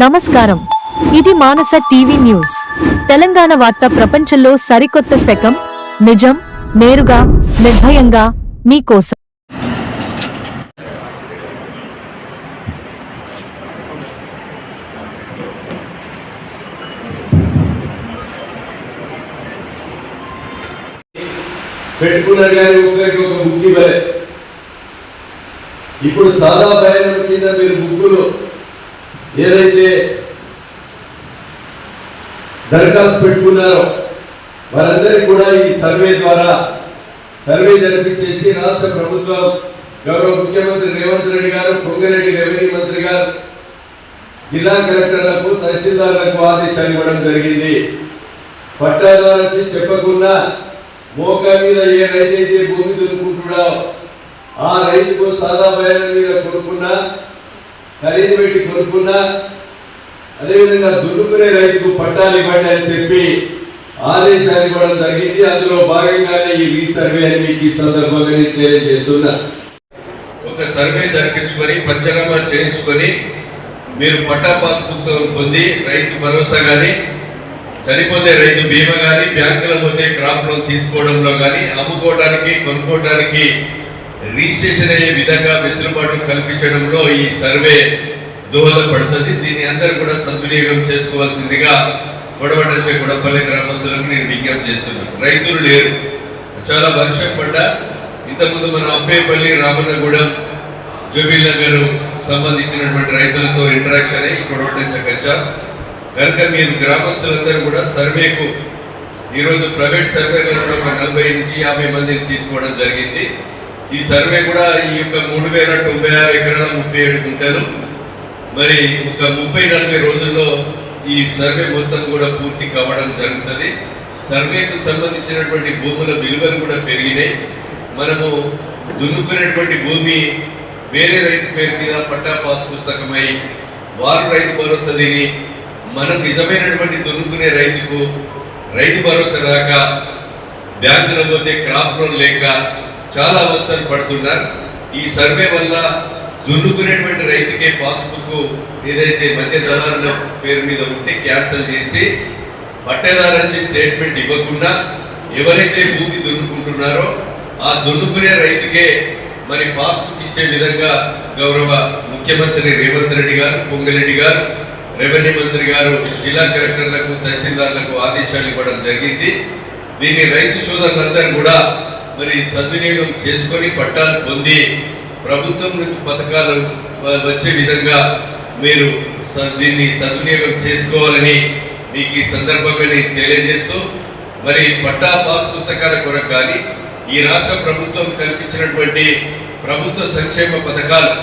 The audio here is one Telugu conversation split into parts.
నమస్కారం, ఇది మానస టీవీ న్యూస్. తెలంగాణ వార్త ప్రపంచంలో సరికొత్త శకం. నిజం, నేరుగా, నిర్భయంగా మీకోసం. పెట్టుకున్నారు కానీ ఒక బుక్ ఇవ్వలే. ఇప్పుడు సాదా ప్రయాణం కింద మీరు బుక్కులు ఏదైతే దరఖాస్తు పెట్టుకున్నారో వారందరికీ కూడా ఈ సర్వే ద్వారా సర్వే జరిపించేసి రాష్ట్ర ప్రభుత్వం గౌరవ ముఖ్యమంత్రి రేవంత్ రెడ్డి గారు, పొంగిరెడ్డి రెవెన్యూ మంత్రి గారు జిల్లా కలెక్టర్లకు, తహసీల్దార్లకు ఆదేశాలు ఇవ్వడం జరిగింది. పట్టాదారు వచ్చి చెప్పకుండా మోకా మీద ఏ రైతు అయితే భూమి దున్నుకుంటున్నాడో ఆ రైతుకు సాదా బయానం మీద కొనుక్కున్నా, ఖరీదు పెట్టి కొనుక్కున్నా, అదేవిధంగా దున్నుకునే రైతుకు పట్టాలు ఇవ్వండి అని చెప్పి ఆదేశాలు ఇవ్వడం జరిగింది. అందులో భాగంగానే ఈ రీసర్వే అని మీకు ఈ సందర్భంగా నేను తెలియజేస్తున్నా. ఒక సర్వే జరిపించుకొని పంచనామా చేయించుకొని మీరు పట్టా పాస్ పుస్తకం పొంది రైతు భరోసా కానీ, చనిపోతే రైతు బీమా కానీ, బ్యాంకులో పోతే క్రాప్ లోన్ తీసుకోవడంలో కానీ, అమ్ముకోవడానికి కొనుక్కోవడానికి రిజిస్ట్రేషన్ అయ్యే విధంగా వెసులుబాటు కల్పించడంలో ఈ సర్వే దోహదపడుతుంది. దీన్ని అందరూ కూడా సద్వినియోగం చేసుకోవాల్సిందిగా గొడపల్లి గ్రామస్తులకు నేను విజ్ఞప్తి చేస్తున్నాను. రైతులు లేరు, చాలా వర్షం పడ్డా. ఇంతకుముందు మన అప్పేపల్లి, రామన్నగూడెం, జుబిల్ నగర్ సంబంధించినటువంటి రైతులతో ఇంటరాక్షన్ అయ్యి గొడవటంచకచ్చా కనుక మీరు గ్రామస్తులందరూ కూడా సర్వేకు ఈరోజు ప్రైవేట్ సర్వే కూడా ఒక 40 నుంచి 50 మందిని తీసుకోవడం జరిగింది. ఈ సర్వే కూడా ఈ యొక్క 3096 ఎకరాల 37 గుంటలు మరి ఒక 30-40 రోజుల్లో ఈ సర్వే మొత్తం కూడా పూర్తి కావడం జరుగుతుంది. సర్వేకు సంబంధించినటువంటి భూముల విలువలు కూడా పెరిగినాయి. మనము దున్నుకునేటువంటి భూమి వేరే రైతు పేరు మీద పట్టా పాస్ పుస్తకమై వారు రైతు భరోసా తిని మనం నిజమైనటువంటి దున్నుకునే రైతుకు రైతు భరోసా రాక, బ్యాంకులో పోతే క్రాప్ లోన్ లేక చాలా అవస్థలు పడుతున్నారు. ఈ సర్వే వల్ల దున్నుకునేటువంటి రైతుకే పాస్బుక్ ఏదైతే మధ్య దళారుల పేరు మీద ఉంటే క్యాన్సిల్ చేసి పట్టేదారు వచ్చి స్టేట్మెంట్ ఇవ్వకుండా ఎవరైతే భూమి దున్నుకుంటున్నారో ఆ దున్నుకునే రైతుకే మరి పాస్బుక్ ఇచ్చే విధంగా గౌరవ ముఖ్యమంత్రి రేవంత్ రెడ్డి గారు, పొంగిరెడ్డి గారు, రెవెన్యూ మంత్రి గారు జిల్లా కలెక్టర్లకు, తహసీల్దార్లకు ఆదేశాలు ఇవ్వడం జరిగింది. దీన్ని రైతు సోదరులందరూ కూడా మరి సద్వినియోగం చేసుకొని పట్టాలు పొంది ప్రభుత్వం నుంచి పథకాలు వచ్చే విధంగా మీరు దీన్ని సద్వినియోగం చేసుకోవాలని మీకు ఈ సందర్భంగా నేను తెలియజేస్తూ, మరి పట్టా పాస్ పుస్తకాల కొరకు కానీ, ఈ రాష్ట్ర ప్రభుత్వం కల్పించినటువంటి ప్రభుత్వ సంక్షేమ పథకాలు,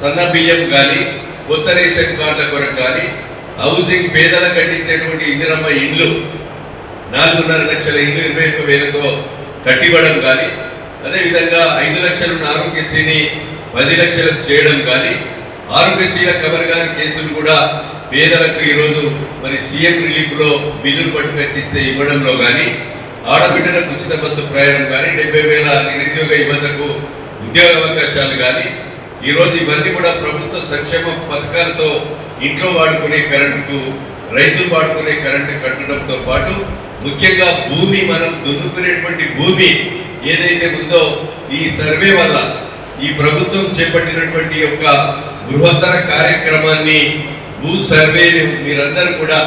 సన్న బియ్యం కానీ, కొత్త రేషన్ కార్డుల కొరకు కానీ, హౌసింగ్ పేదలకు కట్టించేటువంటి ఇందిరమ్మ ఇండ్లు 4.5 లక్షల ఇండ్లు 21,000తో కట్టివ్వడం కానీ, అదేవిధంగా 5 లక్షలు ఆరోగ్యశ్రీని 10 లక్షలకు చేయడం కానీ, ఆరోగ్యశ్రీల కవర్ గారి కేసులు కూడా పేదలకు ఈరోజు మరి సీఎం రిలీఫ్లో బిల్లులు పట్టుకొచ్చిస్తే ఇవ్వడంలో కానీ, ఆడబిడ్డలకు ఉచిత బస్సు ప్రయాణం కానీ, 70,000 నిరుద్యోగ యువతకు ఉద్యోగ అవకాశాలు కానీ, ఈరోజు ఇవన్నీ కూడా ప్రభుత్వ సంక్షేమ పథకాలతో ఇంట్లో వాడుకునే కరెంటుకు, రైతులు వాడుకునే కరెంటు కట్టడంతో పాటు ముఖ్యంగా భూమి, మనం దున్నుకునేటువంటి భూమి ఏదైతే ఉందో ఈ సర్వే వల్ల ఈ ప్రభుత్వం చేపట్టినటువంటి యొక్క బృహత్తర కార్యక్రమాన్ని, భూ సర్వేని మీరందరూ కూడా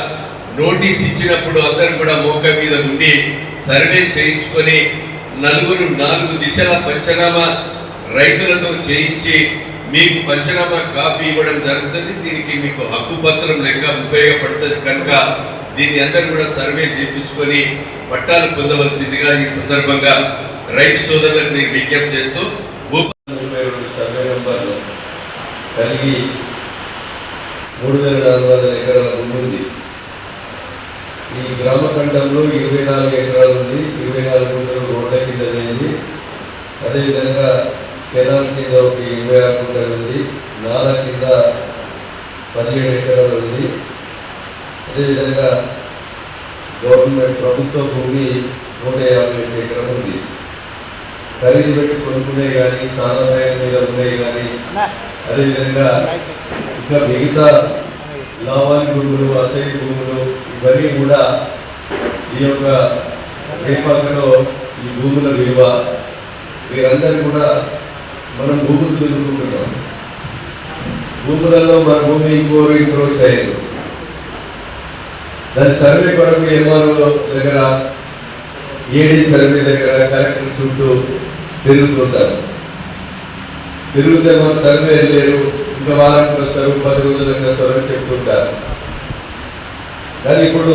నోటీస్ ఇచ్చినప్పుడు అందరూ కూడా మోక మీద ఉండి సర్వే చేయించుకొని 4 దిశల పంచనామా రైతులతో చేయించి మీకు పంచనామా కాపీ ఇవ్వడం జరుగుతుంది. దీనికి మీకు హక్కు పత్రం లెక్క ఉపయోగపడుతుంది కనుక దీన్ని అందరూ కూడా సర్వే చేయించుకొని పట్టాలు పొందవలసిందిగా ఈ సందర్భంగా రైతు సోదరులకు నేను విజ్ఞప్తి చేస్తూ, సర్వే నెంబర్లు కలిగి 3,400 ఎకరాల భూమి ఉంది. ఈ గ్రామ ఖండంలో 24 ఎకరాలు ఉంది. 24 గుంటలు రోడ్ల కింద లేని, అదేవిధంగా కెనాల్ కింద ఒక 26 గుంటలు ఉంది. నాల కింద 17 ఎకరాలు ఉంది. అదేవిధంగా గవర్నమెంట్ ప్రభుత్వ భూమి 158 ఎకరాలు ఉంది. ఖరీదు పెట్టి కొనుక్కునే కానీ, సాధారణ మీద ఉన్నాయి కానీ, అదేవిధంగా ఇంకా మిగతా లావాణి భూములు, అసైన్ భూములు ఇవన్నీ కూడా ఈ యొక్క రేపాకలో ఈ భూముల విలువ వీరందరూ కూడా మనం భూములు దున్నుకుంటున్నాం. భూములలో మన భూమి ఇంకో చేయరు. దాని సర్వే కొరకు ఎంఆర్ఓ దగ్గర, ఏడీ సర్వే దగ్గర, కలెక్టర్ చుట్టూ తిరుగుతుంటారు. తిరిగితే మన సర్వే లేరు, ఇంకా వారానికి వస్తారు, 10 రోజులకు వస్తారు అని చెప్తుంటారు. కానీ ఇప్పుడు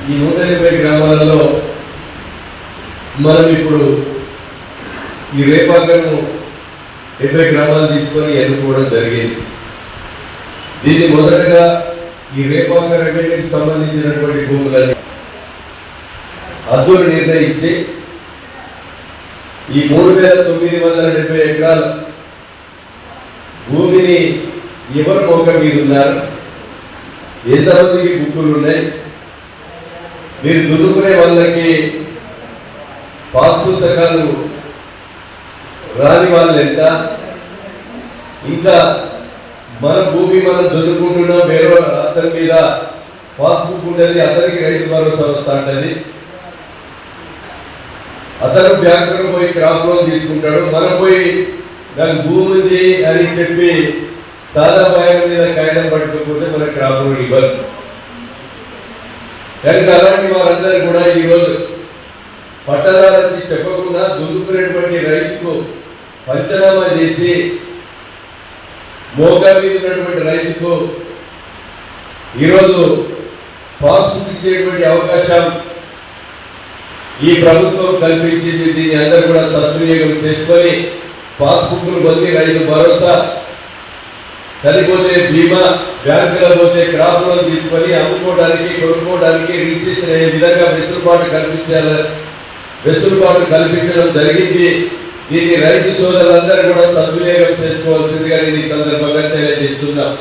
ఈ 180 గ్రామాలలో మనం ఇప్పుడు ఈ రేపాకను 70 గ్రామాలు తీసుకొని ఎన్నుకోవడం జరిగింది. దీన్ని మొదటగా ఈ రేపాక రెవెన్యూకి సంబంధించినటువంటి భూములని హద్దులు నిర్ణయించి ఈ 3970 ఎకరాల భూమిని ఎవరు మోక మీద ఉన్నారు, ఎంతమందికి బుక్కులు ఉన్నాయి, మీరు దున్నుకునే వాళ్ళకి పాస్ పుస్తకాలు రాని వాళ్ళు ఎంత, ఇంకా మన భూమి మనం దున్నుకుంటున్నాం, వేరే అతని మీద పాస్బుక్ ఉంటుంది, అతనికి రైతు భరోసా వస్తా ఉంటుంది, అతను బ్యాంకులో పోయి క్రాప్ లోన్ తీసుకుంటాడు, మనం పోయి నాకు భూమి ఉంది అని చెప్పి సాదా బాయం మీద కాగితం పట్టుకోకపోతే మనకు క్రాప్ లోన్ ఇవ్వరు. కనుక అలాంటి వారందరూ కూడా ఈరోజు పట్టదారు వచ్చి చెప్పకుండా దున్నుకునేటువంటి రైతుకు పంచనామా చేసి మోగా మీద ఉన్నటువంటి రైతుకు ఈరోజు పాస్బుక్ ఇచ్చేటువంటి అవకాశం ఈ ప్రభుత్వం కల్పించింది. దీన్ని అందరూ కూడా సద్వినియోగం చేసుకొని పాస్బుక్లు పొంది రైతు భరోసా, చనిపోతే బీమా, బ్యాంకులో పోతే క్రాప్ లోన్ తీసుకొని అమ్ముకోవడానికి, కొనుక్కోవడానికి రిజిస్ట్రేషన్ అయ్యే విధంగా వెసులుబాటు కల్పించడం జరిగింది. దీన్ని రైతు సోదరులందరూ కూడా సద్వినియోగం చేసుకోవాల్సిందిగా నేను ఈ సందర్భంగా తెలియజేస్తున్నాం.